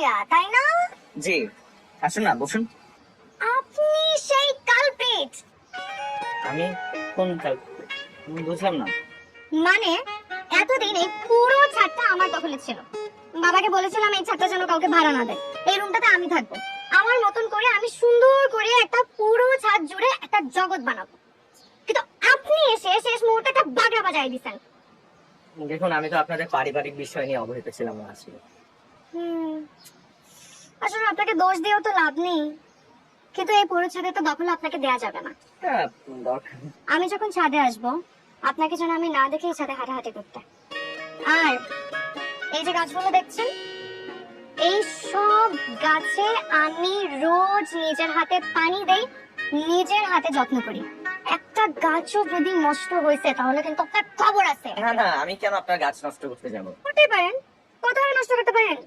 ভাইয়া, তাই না? জি, আসুন না, বসুন। আপনি সেই কালপ্রিট। আমি কোন বুঝলাম না। মানে এতদিন এই পুরো ছাদটা আমার দখলে ছিল। বাবাকে বলেছিলাম এই ছাদটা যেন কাউকে ভাড়া না দেয়, এই রুমটাতে আমি থাকবো। আমার মতন করে আমি সুন্দর করে একটা পুরো ছাদ জুড়ে একটা জগৎ বানাবো। কিন্তু আপনি এসে শেষ মুহূর্তে একটা বাগড়া বাজায় দিছেন। দেখুন, আমি তো আপনাদের পারিবারিক বিষয় নিয়ে অবহিত ছিলাম না আসলে। আসলে আপনাকে দোষ দিয়েও তো লাভ নেই, কিন্তু এই পুরো ছাদে তো দখল আপনাকে দেয়া যাবে না। হ্যাঁ, দরকার। আমি যখন ছাদে আসবো আপনাকে যেন আমি না দেখে এই ছাদে হাঁটাহাঁটি করতে। আর এই যে গাছগুলো দেখছেন, এই সব গাছে আমি রোজ নিজের হাতে পানি দেই, নিজের হাতে যত্ন করি। একটা গাছও যদি নষ্ট হয়েছে তাহলে কিন্তু আপনার খবর আছে। না না, আমি কেন আপনার গাছ নষ্ট করতে যাবো? করতে পারেন, কোথায় নষ্ট করতে পারেন।